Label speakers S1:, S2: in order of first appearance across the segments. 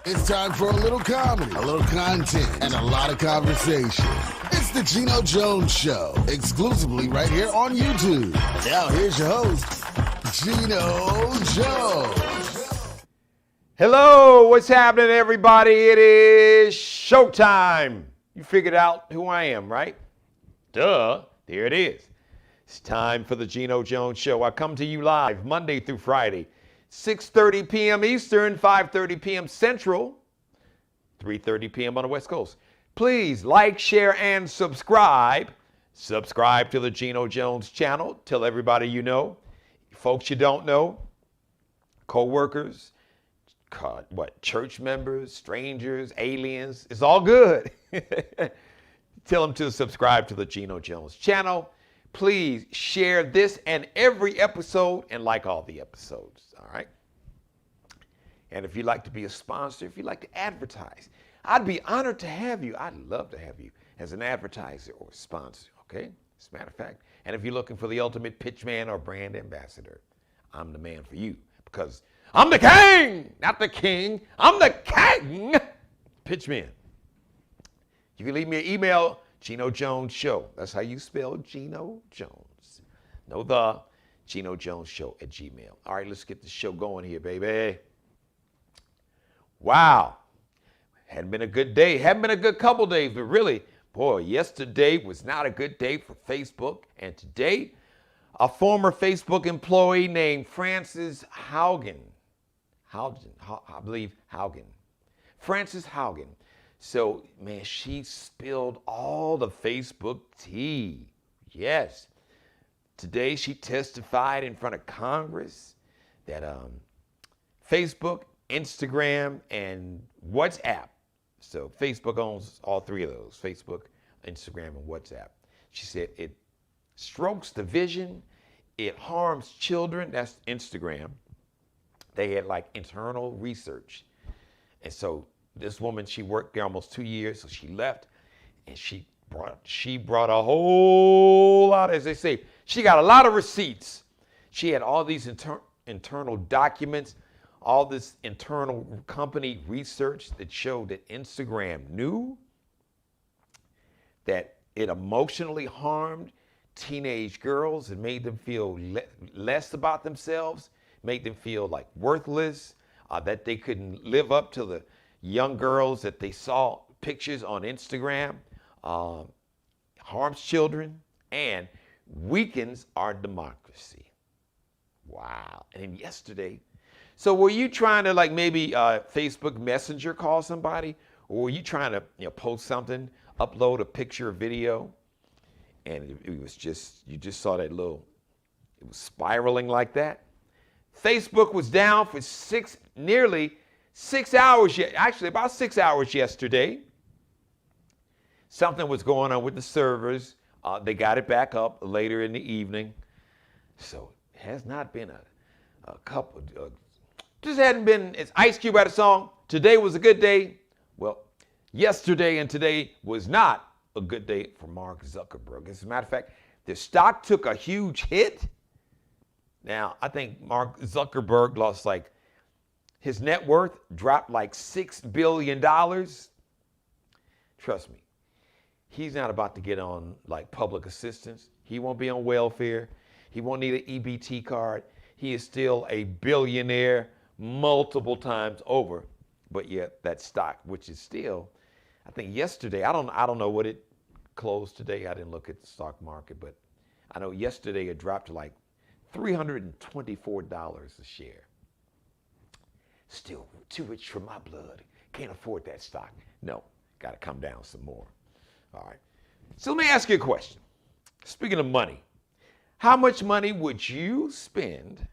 S1: It's time for a little comedy, a little content, and a lot of conversation. It's the Geno Jones Show, exclusively right here on YouTube. Now here's your host, Geno Jones.
S2: Hello, what's happening, everybody? It is showtime. You figured out who I am, right? Duh, there it is. It's time for the Geno Jones Show. I come to you live Monday through Friday, 6:30 p.m. Eastern, 5:30 p.m. Central, 3:30 p.m. on the West Coast. Please like, share, and subscribe. Subscribe to the Geno Jones channel. Tell everybody you know, folks you don't know, co-workers, church members, strangers, aliens. It's all good. Tell them to subscribe to the Geno Jones channel. Please share this and every episode and like all the episodes, all right? And if you'd like to be a sponsor, if you'd like to advertise, I'd be honored to have you. I'd love to have you as an advertiser or sponsor, okay? As a matter of fact, and if you're looking for the ultimate pitchman or brand ambassador, I'm the man for you because I'm the king, not the king. I'm the king. Pitchman. You can leave me an email, Geno Jones Show. That's how you spell Geno Jones. No the, Geno Jones Show at Gmail. All right, let's get the show going here, baby. Wow. Hadn't been a good day. Hadn't been a good couple days, but really, boy, yesterday was not a good day for Facebook. And today, a former Facebook employee named Frances Haugen. I believe Haugen. Frances Haugen. So, man, she spilled all the Facebook tea. Yes. Today she testified in front of Congress that Facebook, Instagram, and WhatsApp. So Facebook owns all three of those, Facebook, Instagram, and WhatsApp. She said it strokes the vision, it harms children. That's Instagram. They had like internal research. And so this woman, she worked there almost 2 years, so she left, and she brought a whole lot, as they say, she got a lot of receipts. She had all these internal documents, all this internal company research that showed that Instagram knew that it emotionally harmed teenage girls and made them feel less about themselves, made them feel like worthless, that they couldn't live up to the young girls that they saw pictures on Instagram, harms children, and weakens our democracy. Wow. And yesterday, so were you trying to like maybe Facebook Messenger call somebody? Or were you trying to post something, upload a picture or video, and it was just, you just saw that little, it was spiraling like that? Facebook was down for nearly 6 hours, actually about 6 hours yesterday. Something was going on with the servers. They got it back up later in the evening. So it has not been a couple, just hadn't been, as Ice Cube had a song, today was a good day. Well, yesterday and today was not a good day for Mark Zuckerberg. As a matter of fact, the stock took a huge hit. Now, I think Mark Zuckerberg lost like, his net worth dropped like $6 billion. Trust me, he's not about to get on like public assistance. He won't be on welfare. He won't need an EBT card. He is still a billionaire multiple times over. But yet that stock, which is still, I think yesterday, I don't know what it closed today. I didn't look at the stock market, but I know yesterday it dropped to like $324 a share. Still too rich for my blood. Can't afford that stock. No, got to come down some more. All right. So let me ask you a question. Speaking of money, how much money would you spend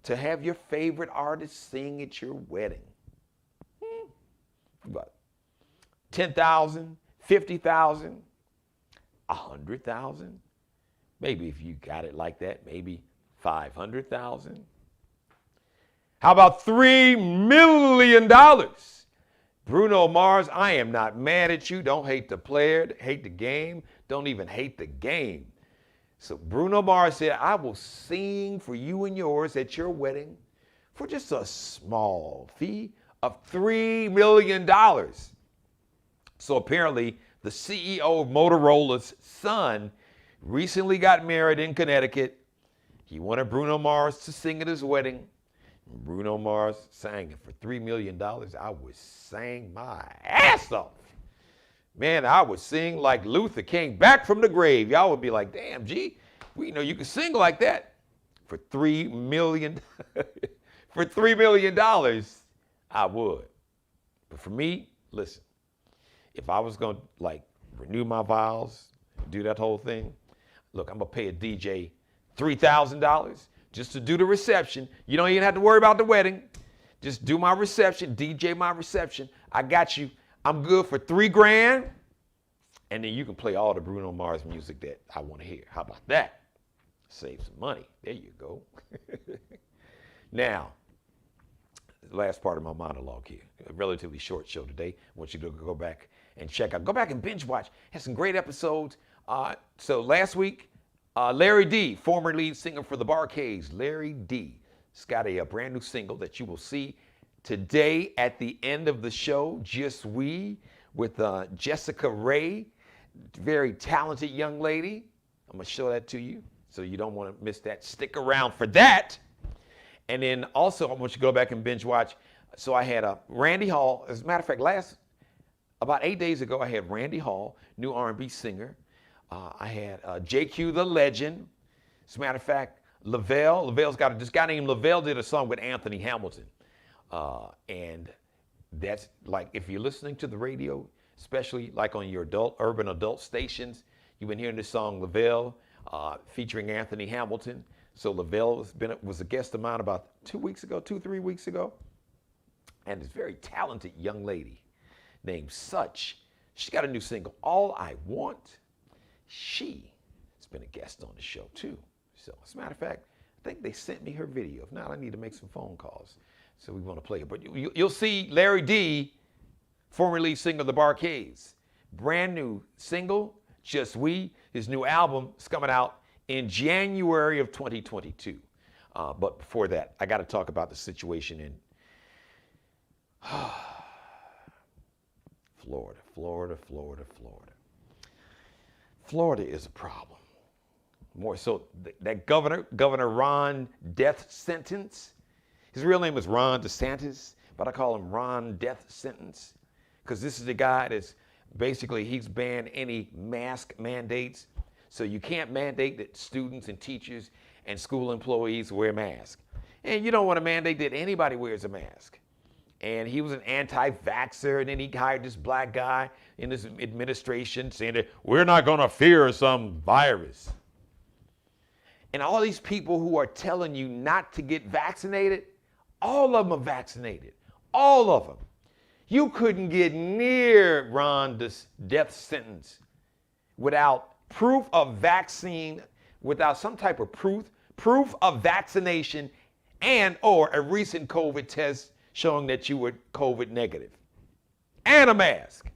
S2: to have your favorite artist sing at your wedding? What? 10,000, 50,000, 100,000? Maybe if you got it like that, maybe 500,000. How about $3 million? Bruno Mars, I am not mad at you. Don't hate the player, hate the game. Don't even hate the game. So Bruno Mars said, I will sing for you and yours at your wedding for just a small fee of $3 million. So apparently, the CEO of Motorola's son recently got married in Connecticut. He wanted Bruno Mars to sing at his wedding. Bruno Mars sang it for $3 million. I would sing my ass off. Man, I would sing like Luther came back from the grave. Y'all would be like, damn, G, you know, you can sing like that for $3 million. For $3 million, I would. But for me, listen, if I was going to like renew my vows, do that whole thing, look, I'm going to pay a DJ $3,000 just to do the reception. You don't even have to worry about the wedding. Just do my reception, DJ my reception. I got you. I'm good for $3,000. And then you can play all the Bruno Mars music that I want to hear. How about that? Save some money. There you go. Now, the last part of my monologue here. A relatively short show today. I want you to go back and check out. Go back and binge watch. Had some great episodes. So last week, Larry D, former lead singer for the Bar-Kays, Larry D, has got a brand new single that you will see today at the end of the show, Just We, with Jessica Ray, very talented young lady. I'm going to show that to you, so you don't want to miss that. Stick around for that. And then also, I want you to go back and binge watch. So I had Randy Hall. As a matter of fact, about 8 days ago, I had Randy Hall, new R&B singer. I had JQ the Legend. As a matter of fact, Lavelle's got this guy named Lavelle did a song with Anthony Hamilton. And that's like, if you're listening to the radio, especially like on your urban adult stations, you've been hearing this song, Lavelle, featuring Anthony Hamilton. So Lavelle was a guest of mine about 3 weeks ago. And this very talented young lady named Such. She got a new single, All I Want. She has been a guest on the show too. So as a matter of fact, I think they sent me her video. If not, I need to make some phone calls. So we want to play it. But you'll see Larry D, former lead singer of the Bar-Kays. Brand new single, Just We. His new album is coming out in January of 2022. But before that, I got to talk about the situation in Florida. Florida is a problem. More so, that Governor Ron death sentence. His real name is Ron DeSantis, but I call him Ron death sentence because this is the guy that's basically, he's banned any mask mandates. So you can't mandate that students and teachers and school employees wear masks. And you don't want to mandate that anybody wears a mask. And he was an anti-vaxxer, and then he hired this black guy in his administration saying that we're not going to fear some virus. And all these people who are telling you not to get vaccinated, all of them are vaccinated. All of them. You couldn't get near Ron's death sentence without proof of vaccine, without some type of proof of vaccination, and or a recent COVID test showing that you were COVID negative, and a mask.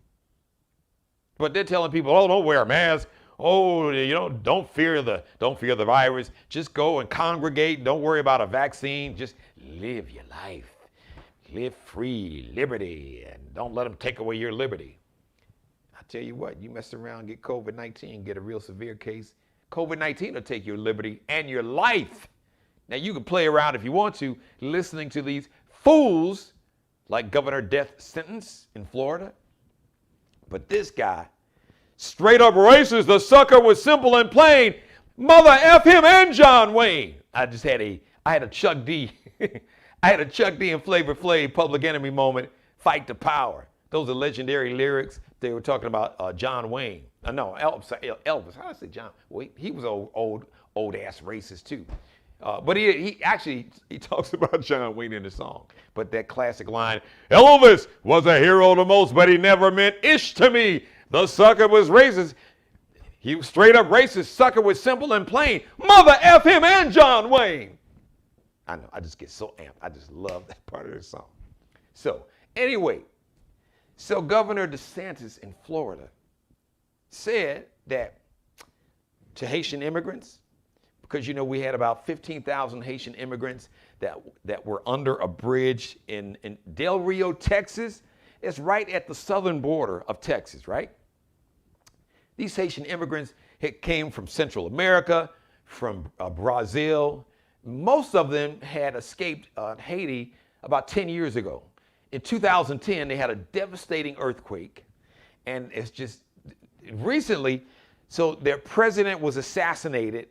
S2: But they're telling people, oh, don't wear a mask. Oh, don't fear the virus. Just go and congregate. Don't worry about a vaccine. Just live your life. Live free, liberty, and don't let them take away your liberty. I tell you what, you mess around, get COVID-19, get a real severe case, COVID-19 will take your liberty and your life. Now, you can play around if you want to, listening to these fools like Governor Death Sentence in Florida. But this guy, straight up racist, the sucker was simple and plain. Mother F him and John Wayne. I had a Chuck D. I had a Chuck D and Flavor Flav Public Enemy moment, Fight the Power. Those are legendary lyrics. They were talking about John Wayne. No, Elvis. How did I say John? Well, he was old ass racist too. But he talks about John Wayne in the song. But that classic line, Elvis was a hero the most, but he never meant ish to me. The sucker was racist. He was straight up racist. Sucker was simple and plain. Mother F him and John Wayne. I know, I just get so amped. I just love that part of the song. So anyway, Governor DeSantis in Florida said that to Haitian immigrants, because we had about 15,000 Haitian immigrants that were under a bridge in Del Rio, Texas. It's right at the southern border of Texas, right? These Haitian immigrants came from Central America, from Brazil. Most of them had escaped Haiti about 10 years ago. In 2010, they had a devastating earthquake. And it's just recently, so their president was assassinated.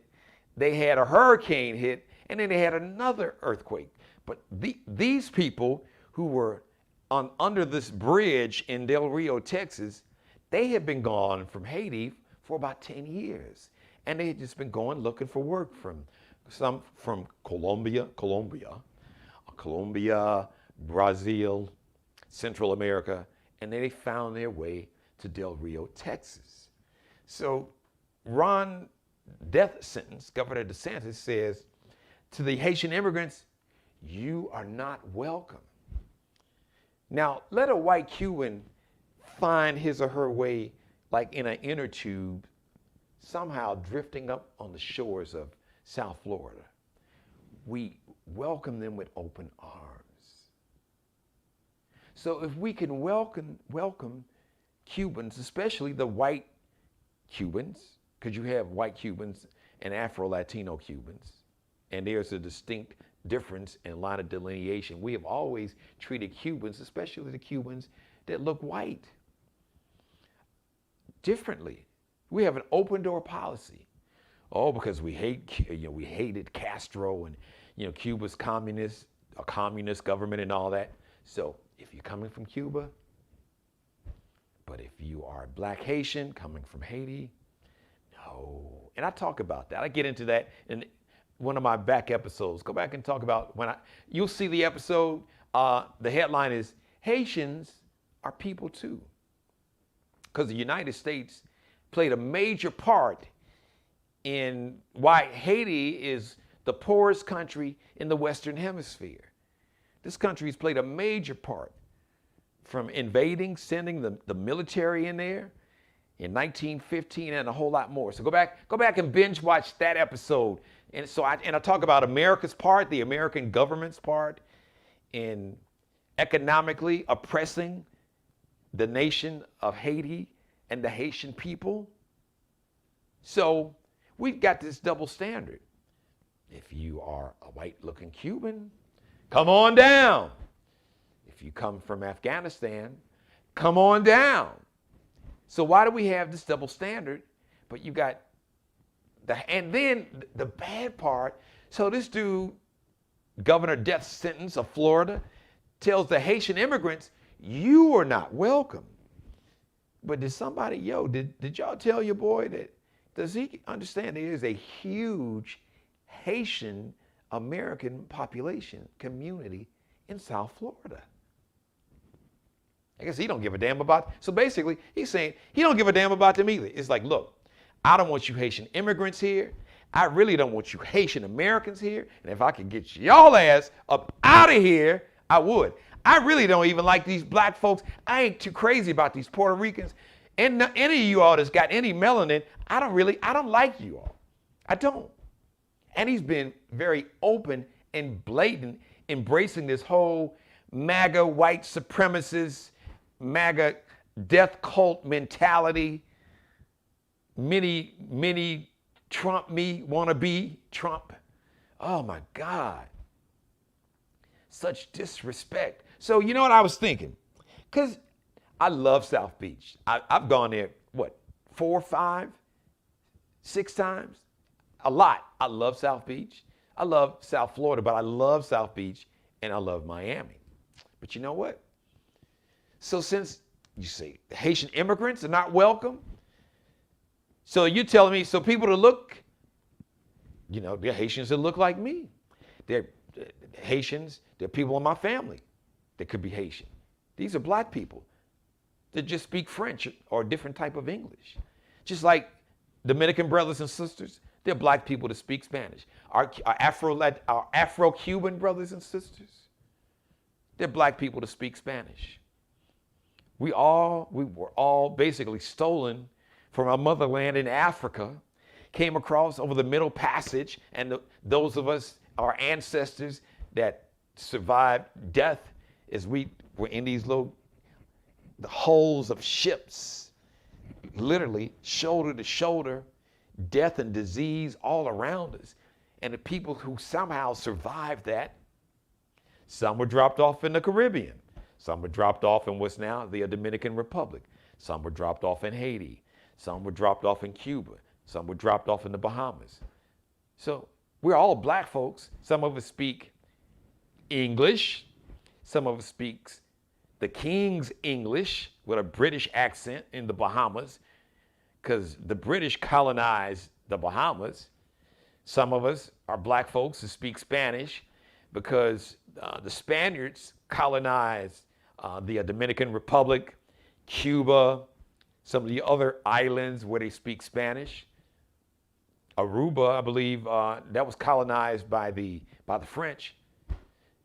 S2: They had a hurricane hit, and then they had another earthquake. But these people who were under this bridge in Del Rio, Texas, they had been gone from Haiti for about 10 years. And they had just been going looking for work from Colombia, Brazil, Central America, and then they found their way to Del Rio, Texas. So Ron death sentence, Governor DeSantis says to the Haitian immigrants, you are not welcome. Now, let a white Cuban find his or her way like in an inner tube, somehow drifting up on the shores of South Florida. We welcome them with open arms. So if we can welcome Cubans, especially the white Cubans, because you have white Cubans and Afro-Latino Cubans, and there's a distinct difference in line of delineation. We have always treated Cubans, especially the Cubans that look white, differently. We have an open door policy. Oh, because we hated Castro and Cuba's a communist government and all that. So if you're coming from Cuba, but if you are Black Haitian coming from Haiti, no. And I talk about that. I get into that in one of my back episodes. Go back and talk about you'll see the episode. The headline is Haitians are people too. Because the United States played a major part in why Haiti is the poorest country in the Western Hemisphere. This country has played a major part from invading, sending the military in there in 1915 and a whole lot more. So go back and binge watch that episode. And so I talk about America's part, the American government's part in economically oppressing the nation of Haiti and the Haitian people. So we've got this double standard. If you are a white-looking Cuban, come on down. If you come from Afghanistan, come on down. So why do we have this double standard? But you got and then the bad part, so this dude, governor death sentence of Florida, tells the Haitian immigrants, you are not welcome. But did y'all tell your boy that, does he understand there is a huge Haitian American population community in South Florida? I guess he don't give a damn about. So basically, he's saying he don't give a damn about them either. It's like, look, I don't want you Haitian immigrants here. I really don't want you Haitian Americans here. And if I could get y'all ass up out of here, I would. I really don't even like these black folks. I ain't too crazy about these Puerto Ricans. And any of you all that's got any melanin, I don't like you all. I don't. And he's been very open and blatant, embracing this whole MAGA white supremacist, MAGA death cult mentality. Many Trump me wanna be Trump. Oh my God. Such disrespect. So you know what I was thinking? Because I love South Beach. I've gone there, 4, 5, 6 times? A lot. I love South Beach. I love South Florida, but I love South Beach and I love Miami. But you know what? So since you say the Haitian immigrants are not welcome, so you're telling me, so people that look, they're Haitians that look like me. They're Haitians, they're people in my family that could be Haitian. These are black people that just speak French or a different type of English. Just like Dominican brothers and sisters, they're black people that speak Spanish. Our Afro-Cuban brothers and sisters, they're black people that speak Spanish. We were all basically stolen from our motherland in Africa, came across over the Middle Passage, and those of us, our ancestors, that survived death as we were in these little the hulls of ships, literally shoulder to shoulder, death and disease all around us. And the people who somehow survived that, some were dropped off in the Caribbean. Some were dropped off in what's now the Dominican Republic. Some were dropped off in Haiti. Some were dropped off in Cuba. Some were dropped off in the Bahamas. So we're all black folks. Some of us speak English. Some of us speak the King's English with a British accent in the Bahamas, because the British colonized the Bahamas. Some of us are black folks who speak Spanish because the Spaniards colonized the Dominican Republic, Cuba, some of the other islands where they speak Spanish. Aruba, I believe, that was colonized by the French.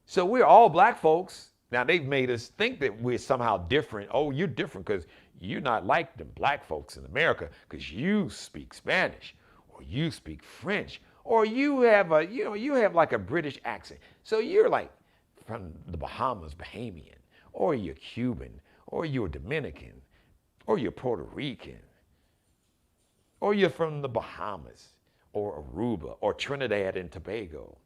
S2: So we're all black folks. Now they've made us think that we're somehow different. Oh, you're different because you're not like the black folks in America because you speak Spanish or you speak French or you have like a British accent. So you're like from the Bahamas, Bahamian, or you're Cuban, or you're Dominican, or you're Puerto Rican, or you're from the Bahamas, or Aruba, or Trinidad and Tobago,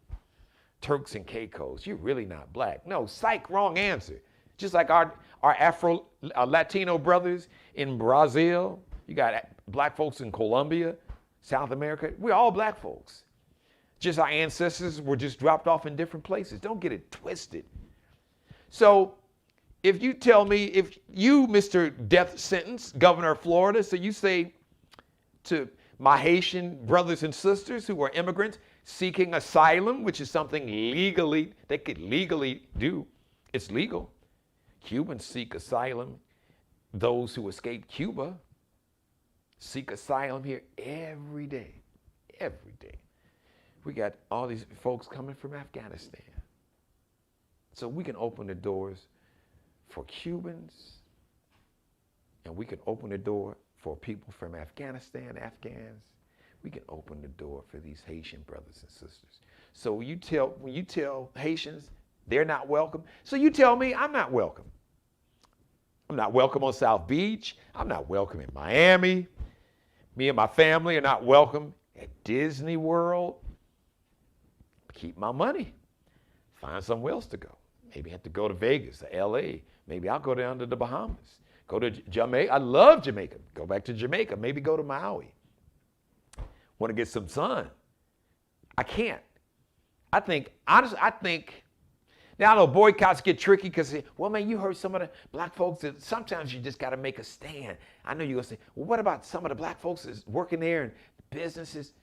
S2: Turks and Caicos. You're really not black. No, psych, wrong answer. Just like our Afro Latino brothers in Brazil, you got black folks in Colombia, South America. We're all black folks. Just our ancestors were just dropped off in different places. Don't get it twisted. So if you tell me, if you, Mr. Death Sentence, Governor of Florida, so you say to my Haitian brothers and sisters who are immigrants seeking asylum, which is something legally, they could legally do. It's legal. Cubans seek asylum. Those who escaped Cuba seek asylum here every day. Every day. We got all these folks coming from Afghanistan. So we can open the doors for Cubans, and we can open the door for people from Afghanistan, Afghans. We can open the door for these Haitian brothers and sisters. So when you tell Haitians they're not welcome, so you tell me I'm not welcome. I'm not welcome on South Beach. I'm not welcome in Miami. Me and my family are not welcome at Disney World. Keep my money. Find somewhere else to go. Maybe I have to go to Vegas or LA. Maybe I'll go down to the Bahamas. Go to Jamaica. I love Jamaica. Go back to Jamaica. Maybe go to Maui. Want to get some sun. I can't. Honestly, now I know boycotts get tricky because, well, man, you heard some of the black folks that sometimes you just got to make a stand. I know you're going to say, well, what about some of the black folks that's working there and businesses?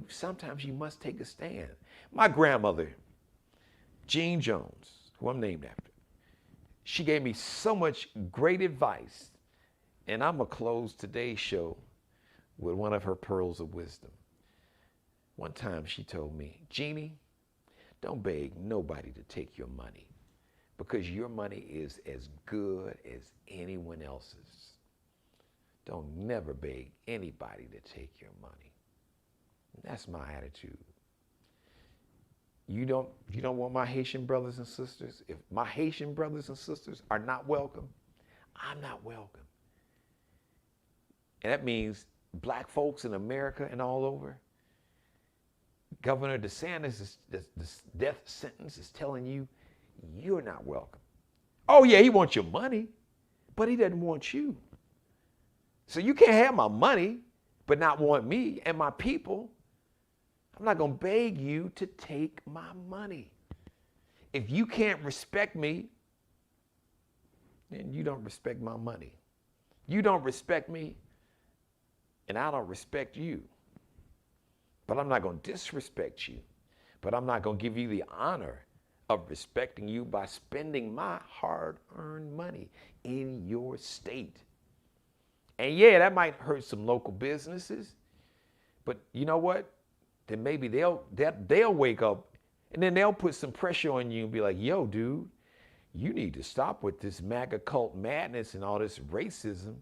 S2: Sometimes you must take a stand. My grandmother, Jean Jones, who I'm named after, she gave me so much great advice, and I'm going to close today's show with one of her pearls of wisdom. One time she told me, Jeannie, don't beg nobody to take your money because your money is as good as anyone else's. Don't never beg anybody to take your money. That's my attitude. You don't want my Haitian brothers and sisters? If my Haitian brothers and sisters are not welcome, I'm not welcome. And that means black folks in America and all over. Governor DeSantis, the death sentence is telling you, you're not welcome. Oh yeah, he wants your money, but he doesn't want you. So you can't have my money, but not want me and my people. I'm not going to beg you to take my money. If you can't respect me, then you don't respect my money. You don't respect me, and I don't respect you. But I'm not going to disrespect you. But I'm not going to give you the honor of respecting you by spending my hard-earned money in your state. And yeah, that might hurt some local businesses, but you know what? Then maybe they'll wake up and then they'll put some pressure on you and be like, yo, dude, you need to stop with this MAGA cult madness and all this racism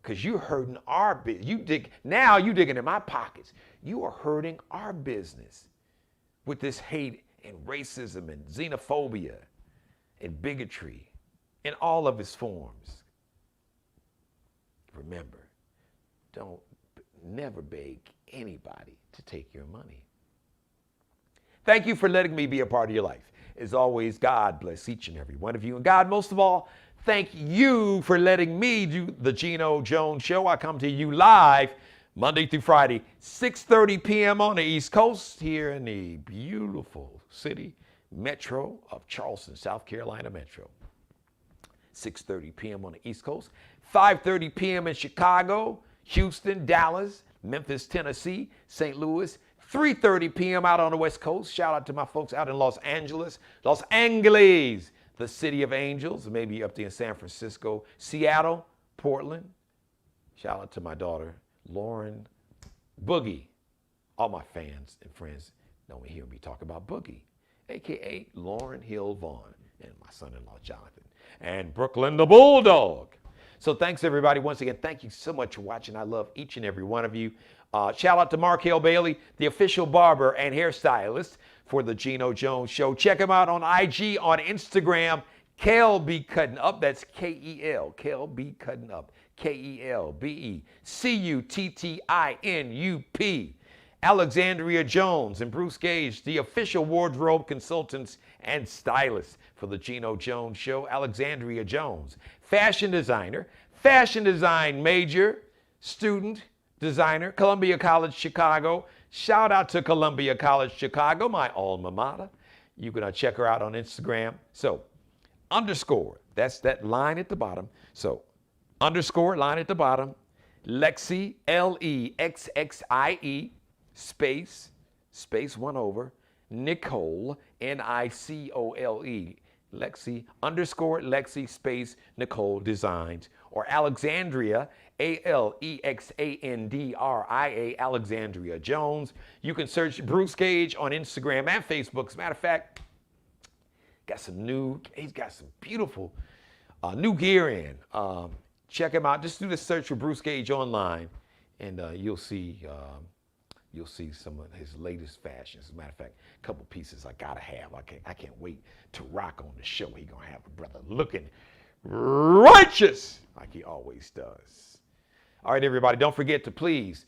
S2: because you're hurting our business. Now you're digging in my pockets. You are hurting our business with this hate and racism and xenophobia and bigotry in all of its forms. Remember, never beg anybody to take your money. Thank you for letting me be a part of your life. As always, God bless each and every one of you. And God, most of all, thank you for letting me do the Geno Jones Show. I come to you live Monday through Friday, 6:30 p.m. on the East Coast here in the beautiful city, metro of Charleston, South Carolina metro. 6:30 p.m. on the East Coast, 5:30 p.m. in Chicago, Houston, Dallas, Memphis, Tennessee, St. Louis, 3:30 p.m. out on the West Coast. Shout out to my folks out in Los Angeles, the city of angels, maybe up there in San Francisco, Seattle, Portland. Shout out to my daughter, Lauren Boogie. All my fans and friends don't hear me talk about Boogie, a.k.a. Lauren Hill Vaughn, and my son-in-law, Jonathan, and Brooklyn the Bulldog. So thanks, everybody. Once again, thank you so much for watching. I love each and every one of you. Shout out to Markel Bailey, the official barber and hairstylist for the Geno Jones Show. Check him out on IG, on Instagram. Kel Be Cutting Up. That's K-E-L. Kel Be Cutting Up. K-E-L-B-E-C-U-T-T-I-N-U-P. Alexandria Jones and Bruce Gage, the official wardrobe consultants and stylists for the Geno Jones Show. Alexandria Jones, fashion designer, fashion design major, student, designer, Columbia College, Chicago. Shout out to Columbia College, Chicago, my alma mater. You can check her out on Instagram. So, underscore, that's that line at the bottom. So, underscore, line at the bottom, Lexi, L-E-X-X-I-E, space 1 over, Nicole, N-I-C-O-L-E, Lexi, underscore Lexi, space Nicole Designs, or Alexandria, A-L-E-X-A-N-D-R-I-A, Alexandria Jones. You can search Bruce Gage on Instagram and Facebook. As a matter of fact, he's got some beautiful new gear in. Check him out. Just do the search for Bruce Gage online, and you'll see some of his latest fashions. As a matter of fact, a couple pieces I gotta have. I can't wait to rock on the show. He gonna have a brother looking righteous like he always does. All right, everybody, don't forget to please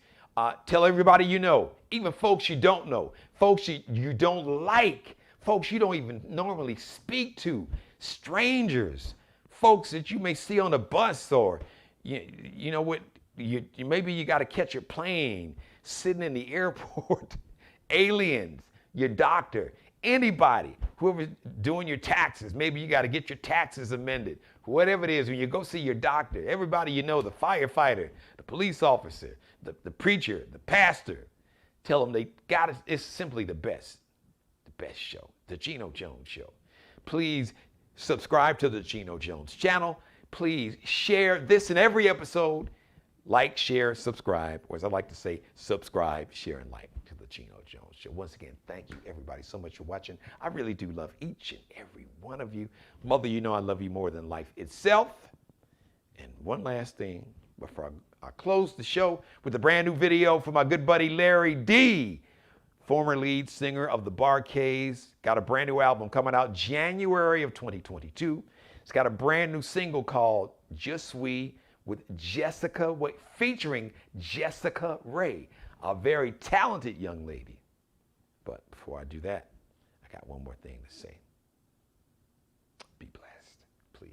S2: tell everybody you know, even folks you don't know, folks you don't like, folks you don't even normally speak to, strangers, folks that you may see on a bus, or you know what, maybe you got to catch your plane, sitting in the airport, aliens, your doctor, anybody, whoever's doing your taxes. Maybe you got to get your taxes amended. Whatever it is, when you go see your doctor, everybody you know, the firefighter, the police officer, the preacher, the pastor, tell them they got it. It's simply the best show, the Geno Jones Show. Please subscribe to the Geno Jones channel. Please share this and every episode. Like, share, subscribe, or as I like to say, subscribe, share, and like to the Geno Jones Show. Once again, thank you, everybody, so much for watching. I really do love each and every one of you. Mother, you know I love you more than life itself. And one last thing before I close the show with a brand new video from my good buddy Larry D, former lead singer of the Bar-Kays. Got a brand new album coming out January of 2022. It's got a brand new single called Just We, with Jessica, featuring Jessica Ray, a very talented young lady. But before I do that, I got one more thing to say. Be blessed, please.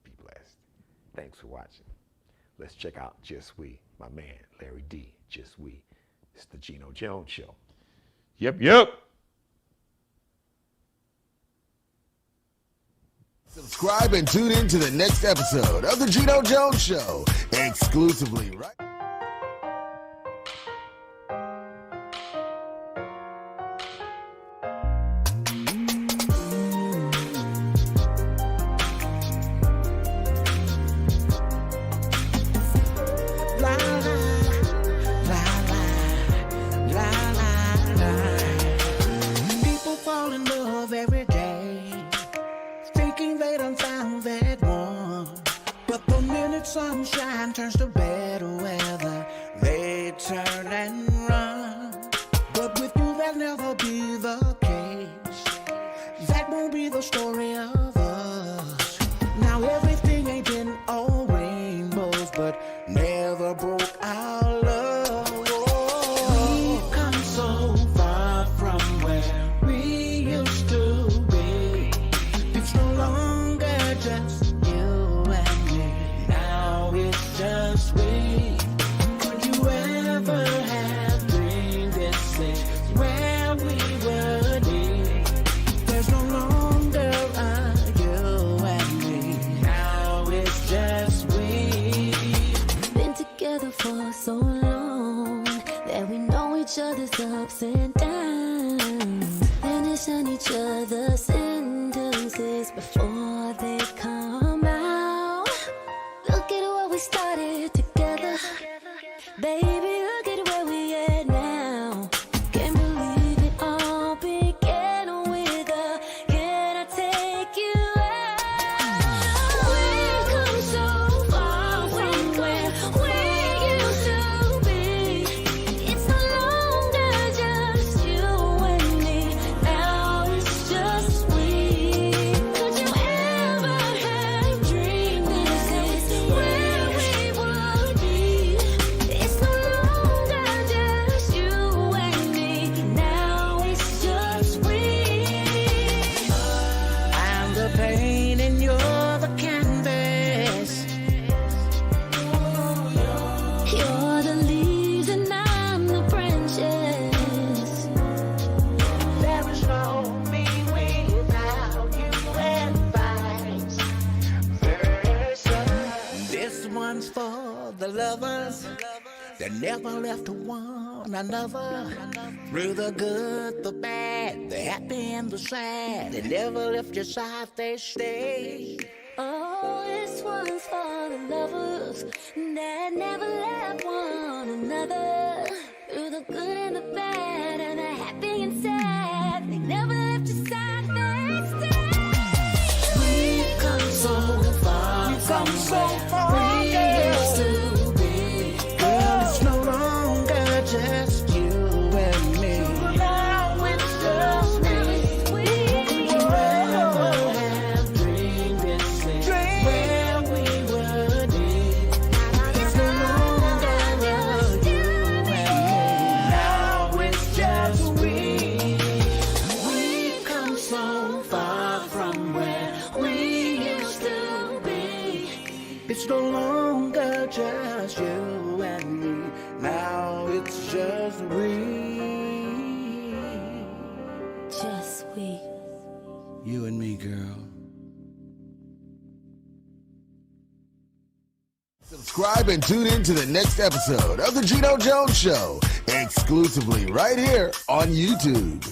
S2: Be blessed. Thanks for watching. Let's check out Just We, my man, Larry D, Just We. It's the Geno Jones Show. Yep.
S1: Subscribe and tune in to the next episode of the Geno Jones Show, exclusively right.
S3: People fall in love every day, thinking they done found that one. But the minute sunshine turns to bad weather, they turn and run. But with you, that'll never be the case.
S4: for so long that we know each other's ups and downs, finishing each other's sentences before they come out. Look at what we started together, baby, look at where we at now. Can't believe it all began with a "can I take you out?" We've come so far from where we used to be. It's no longer just you and me, now it's just we. Could you ever have dreamed this is where we would be? It's no longer just you and me, now it's just we.
S3: I'm the paint and you're the canvas.
S4: You're the leaves and I'm the branches.
S3: There is no me without you and vice versa. This one's for the lovers that never left one another. Through the good, the bad, the happy and the sad, they never left your side, they stay.
S4: Oh, this one's for the lovers that never left one another. Through the good and the bad and the happy and sad, they never left your side, they stay. We've come so far,
S3: We've come so far,
S4: we
S3: girl.
S4: used to be.
S3: Girl, it's no longer just you and me. Now it's just me. Could you ever have dreamed this is where we would be? It's no longer just you and me. Now it's just we. We've come so far from where we used to be. It's no longer just you and me. Now it's just we.
S4: Just we.
S3: You and me, girl.
S1: Subscribe and tune in to the next episode of The Geno Jones Show, exclusively right here on YouTube.